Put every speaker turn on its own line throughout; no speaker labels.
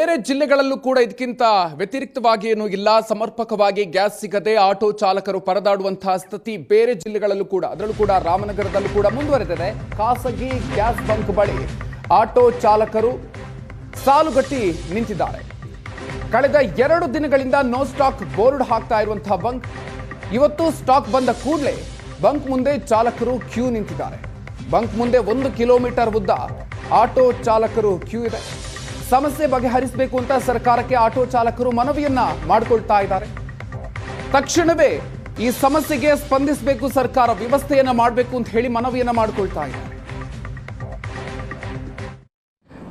ಬೇರೆ ಜಿಲ್ಲೆಗಳಲ್ಲೂ ಕೂಡ ಇದಕ್ಕಿಂತ ವ್ಯತಿರಿಕ್ತವಾಗಿ ಏನೂ ಇಲ್ಲ. ಸಮರ್ಪಕವಾಗಿ ಗ್ಯಾಸ್ ಸಿಗದೆ ಆಟೋ ಚಾಲಕರು ಪರದಾಡುವಂತಹ ಸ್ಥಿತಿ ಬೇರೆ ಜಿಲ್ಲೆಗಳಲ್ಲೂ ಕೂಡ, ಅದರಲ್ಲೂ ಕೂಡ ರಾಮನಗರದಲ್ಲೂ ಕೂಡ ಮುಂದುವರೆದಿದೆ. ಖಾಸಗಿ ಗ್ಯಾಸ್ ಬಂಕ್ ಬಳಿ ಆಟೋ ಚಾಲಕರು ಸಾಲುಗಟ್ಟಿ ನಿಂತಿದ್ದಾರೆ. ಕಳೆದ 2 ದಿನಗಳಿಂದ ನೋ ಸ್ಟಾಕ್ ಬೋರ್ಡ್ ಹಾಕ್ತಾ ಇರುವಂತಹ ಬಂಕ್ ಇವತ್ತು ಸ್ಟಾಕ್ ಬಂದ ಕೂಡಲೇ ಬಂಕ್ ಮುಂದೆ ಚಾಲಕರು ಕ್ಯೂ ನಿಂತಿದ್ದಾರೆ. ಬಂಕ್ ಮುಂದೆ 1 ಕಿಲೋಮೀಟರ್ ಉದ್ದ ಆಟೋ ಚಾಲಕರು ಕ್ಯೂ ಇದೆ. ಸಮಸ್ಯೆ ಬಗೆಹರಿಸಬೇಕು ಅಂತ ಸರ್ಕಾರಕ್ಕೆ ಆಟೋ ಚಾಲಕರು ಮನವಿಯನ್ನ ಮಾಡಿಕೊಳ್ತಾ ಇದ್ದಾರೆ. ತಕ್ಷಣವೇ ಈ ಸಮಸ್ಯೆಗೆ ಸ್ಪಂದಿಸಬೇಕು ಸರ್ಕಾರ, ವ್ಯವಸ್ಥೆಯನ್ನ ಮಾಡಬೇಕು ಅಂತ ಹೇಳಿ ಮನವಿಯನ್ನ ಮಾಡಿಕೊಳ್ತಾ ಇದ್ದಾರೆ.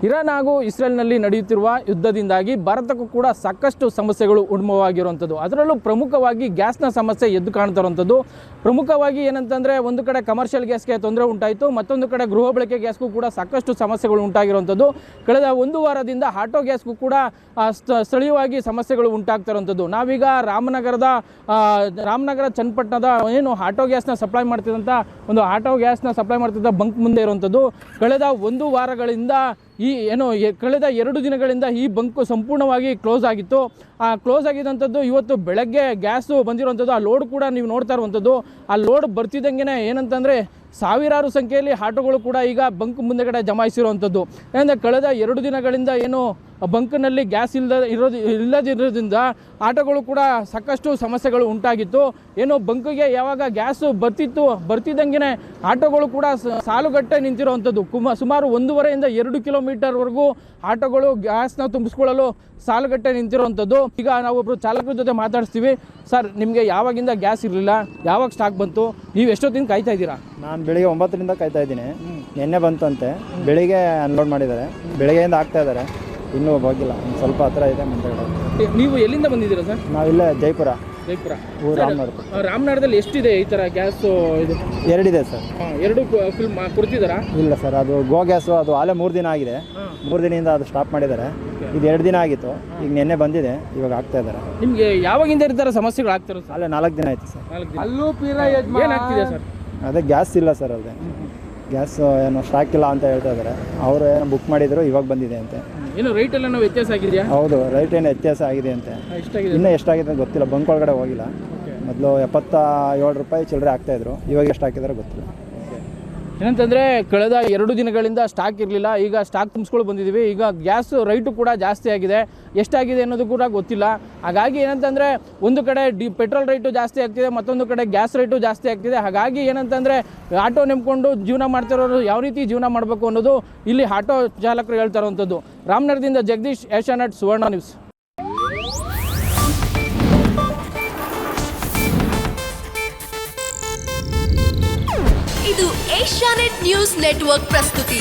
ಇರಾನ್ ಹಾಗೂ ಇಸ್ರೇಲ್ನಲ್ಲಿ ನಡೆಯುತ್ತಿರುವ ಯುದ್ಧದಿಂದಾಗಿ ಭಾರತಕ್ಕೂ ಕೂಡ ಸಾಕಷ್ಟು ಸಮಸ್ಯೆಗಳು ಉದ್ಭವವಾಗಿರುವಂಥದ್ದು. ಅದರಲ್ಲೂ ಪ್ರಮುಖವಾಗಿ ಗ್ಯಾಸ್ನ ಸಮಸ್ಯೆ ಎದ್ದು ಕಾಣ್ತಿರುವಂಥದ್ದು. ಪ್ರಮುಖವಾಗಿ ಏನಂತಂದರೆ, ಒಂದು ಕಡೆ ಕಮರ್ಷಿಯಲ್ ಗ್ಯಾಸ್ಗೆ ತೊಂದರೆ ಉಂಟಾಯಿತು, ಮತ್ತೊಂದು ಕಡೆ ಗೃಹ ಬಳಕೆ ಗ್ಯಾಸ್ಗೂ ಕೂಡ ಸಾಕಷ್ಟು ಸಮಸ್ಯೆಗಳು ಉಂಟಾಗಿರುವಂಥದ್ದು. ಕಳೆದ 1 ವಾರದಿಂದ ಆಟೋ ಗ್ಯಾಸ್ಗೂ ಕೂಡ ಸ್ಥಳೀಯವಾಗಿ ಸಮಸ್ಯೆಗಳು ಉಂಟಾಗ್ತಿರುವಂಥದ್ದು. ನಾವೀಗ ರಾಮನಗರ ಚನ್ನಪಟ್ಟಣದ ಏನು ಆಟೋ ಗ್ಯಾಸ್ನ ಸಪ್ಲೈ ಮಾಡ್ತಿದ್ದಂಥ ಆಟೋ ಗ್ಯಾಸ್ನ ಸಪ್ಲೈ ಮಾಡ್ತಿದ್ದ ಬಂಕ್ ಮುಂದೆ ಇರುವಂಥದ್ದು. ಕಳೆದ 1 ವಾರಗಳಿಂದ ಕಳೆದ 2 ದಿನಗಳಿಂದ ಈ ಬಂಕ್ ಸಂಪೂರ್ಣವಾಗಿ ಕ್ಲೋಸ್ ಆಗಿತ್ತು. ಆ ಕ್ಲೋಸ್ ಆಗಿದ್ದಂಥದ್ದು ಇವತ್ತು ಬೆಳಗ್ಗೆ ಗ್ಯಾಸು ಬಂದಿರುವಂಥದ್ದು. ಆ ಲೋಡ್ ಕೂಡ ನೀವು ನೋಡ್ತಾ ಇರುವಂಥದ್ದು. ಆ ಲೋಡ್ ಬರ್ತಿದ್ದಂಗೆ ಏನಂತಂದರೆ ಸಾವಿರಾರು ಸಂಖ್ಯೆಯಲ್ಲಿ ಆಟೋಗಳು ಕೂಡ ಈಗ ಬಂಕ್ ಮುಂದೆಗಡೆ ಜಮಾಯಿಸಿರುವಂಥದ್ದು. ಏನಂದರೆ ಕಳೆದ 2 ದಿನಗಳಿಂದ ಬಂಕ್ನಲ್ಲಿ ಗ್ಯಾಸ್ ಇಲ್ಲದಿರೋದ್ರಿಂದ ಆಟೋಗಳು ಕೂಡ ಸಾಕಷ್ಟು ಸಮಸ್ಯೆಗಳು ಉಂಟಾಗಿತ್ತು. ಬಂಕ್ಗೆ ಯಾವಾಗ ಗ್ಯಾಸು ಬರ್ತಿದ್ದಂಗೆ ಆಟೋಗಳು ಕೂಡ ಸಾಲುಗಟ್ಟೆ ನಿಂತಿರುವಂಥದ್ದು. ಸುಮಾರು 1.5 ಇಂದ 2 ಕಿಲೋಮೀಟರ್ವರೆಗೂ ಆಟೋಗಳು ಗ್ಯಾಸ್ನ ತುಂಬಿಸ್ಕೊಳ್ಳಲು ಸಾಲುಗಟ್ಟೆ ನಿಂತಿರುವಂಥದ್ದು. ಈಗ ನಾವು ಒಬ್ಬರು ಚಾಲಕರ ಜೊತೆ ಮಾತಾಡಿಸ್ತೀವಿ. ಸರ್, ನಿಮಗೆ ಯಾವಾಗಿಂದ ಗ್ಯಾಸ್ ಇರಲಿಲ್ಲ, ಯಾವಾಗ ಸ್ಟಾಕ್ ಬಂತು, ನೀವು ಎಷ್ಟೊತ್ತಿನ ಕಾಯ್ತಾ ಇದ್ದೀರಾ?
ನಾನು ಬೆಳಿಗ್ಗೆ 9ರಿಂದ ಕಾಯ್ತಾ ಇದ್ದೀನಿ. ನಿನ್ನೆ ಬಂತಂತೆ, ಬೆಳಿಗ್ಗೆ ಅನ್ಲೋಡ್ ಮಾಡಿದ್ದಾರೆ, ಬೆಳಿಗ್ಗೆಯಿಂದ ಆಗ್ತಾ ಇದ್ದಾರೆ, ಇನ್ನೂ ಹೋಗಿಲ್ಲ. ಸ್ವಲ್ಪ ಹತ್ರ ಇದೆ ಮುಂದೆಗಡೆ.
ನೀವು ಎಲ್ಲಿಂದ ಬಂದಿದ್ದೀರಾ ಸರ್?
ನಾವಿಲ್ಲೇ ಜೈಪುರ
ರಾಮನಗರದಲ್ಲಿ ಎಷ್ಟಿದೆ ಈ ಥರ ಗ್ಯಾಸು? ಇದು
2 ಇದೆ ಸರ್.
2 ಫಿಲ್ ಕೊಡ್ತಿದ್ದಾರಾ?
ಇಲ್ಲ ಸರ್, ಅದು ಗೋ ಗ್ಯಾಸು, ಅದು ಆಲೇ 3 ದಿನ ಆಗಿದೆ. 3 ದಿನದಿಂದ ಅದು ಸ್ಟಾಪ್ ಮಾಡಿದ್ದಾರೆ. ಇದು 2 ದಿನ ಆಗಿತ್ತು, ಈಗ ನಿನ್ನೆ ಬಂದಿದೆ, ಇವಾಗ ಆಗ್ತಾ ಇದ್ದಾರೆ.
ನಿಮಗೆ ಯಾವಾಗಿಂದ ಈ ಥರ ಸಮಸ್ಯೆಗಳು ಆಗ್ತಿರೋ?
ಅಲ್ಲೇ 4 ದಿನ ಆಯ್ತು ಸರ್.
ಏನಾಗ್ತಿದೆ ಸರ್?
ಅದೇ ಗ್ಯಾಸ್ ಇಲ್ಲ ಸರ್, ಅಲ್ಲದೆ ಗ್ಯಾಸ್ ಏನೋ ಸ್ಟಾಕ್ ಇಲ್ಲ ಅಂತ ಹೇಳ್ತಾ ಇದ್ದಾರೆ. ಅವರು ಏನೋ ಬುಕ್ ಮಾಡಿದ್ರು, ಇವಾಗ ಬಂದಿದೆ ಅಂತೆ.
ಏನು ರೈಟ್ ಎಲ್ಲ ವ್ಯತ್ಯಾಸ ಆಗಿದೆಯಾ?
ಹೌದು, ರೈಟ್ ಏನು ವ್ಯತ್ಯಾಸ ಆಗಿದೆ ಅಂತೆ. ಇನ್ನೂ ಎಷ್ಟಾಗಿದೆ ಗೊತ್ತಿಲ್ಲ, ಬಂಕ್ ಒಳಗಡೆ ಹೋಗಿಲ್ಲ. ಮೊದಲು 77 ರೂಪಾಯಿ ಚಿಲ್ಲರೆ ಆಗ್ತಾಯಿದ್ರು, ಇವಾಗ ಎಷ್ಟು ಹಾಕಿದಾರೆ ಗೊತ್ತಿಲ್ಲ.
ಏನಂತಂದರೆ ಕಳೆದ 2 ದಿನಗಳಿಂದ ಸ್ಟಾಕ್ ಇರಲಿಲ್ಲ, ಈಗ ಸ್ಟಾಕ್ ತುಂಬಿಸ್ಕೊಂಡು ಬಂದಿದ್ದೀವಿ. ಈಗ ಗ್ಯಾಸ್ ರೈಟು ಕೂಡ ಜಾಸ್ತಿ ಆಗಿದೆ, ಎಷ್ಟಾಗಿದೆ ಅನ್ನೋದು ಕೂಡ ಗೊತ್ತಿಲ್ಲ. ಹಾಗಾಗಿ ಏನಂತಂದರೆ ಒಂದು ಕಡೆ ಪೆಟ್ರೋಲ್ ರೈಟು ಜಾಸ್ತಿ ಆಗ್ತಿದೆ, ಮತ್ತೊಂದು ಕಡೆ ಗ್ಯಾಸ್ ರೈಟು ಜಾಸ್ತಿ ಆಗ್ತಿದೆ. ಹಾಗಾಗಿ ಏನಂತಂದರೆ ಆಟೋ ನೆಮ್ಕೊಂಡು ಜೀವನ ಮಾಡ್ತಿರೋರು ಯಾವ ರೀತಿ ಜೀವನ ಮಾಡಬೇಕು ಅನ್ನೋದು ಇಲ್ಲಿ ಆಟೋ ಚಾಲಕರು ಹೇಳ್ತಾ ಇರುವಂಥದ್ದು. ರಾಮನಗರದಿಂದ ಜಗದೀಶ್, ಏಷ್ಯಾನೆಟ್ ಸುವರ್ಣ ನ್ಯೂಸ್.
ಇದು ಏಷ್ಯಾನೆಟ್ ನ್ಯೂಸ್ ನೆಟ್ವರ್ಕ್ ಪ್ರಸ್ತುತಿ.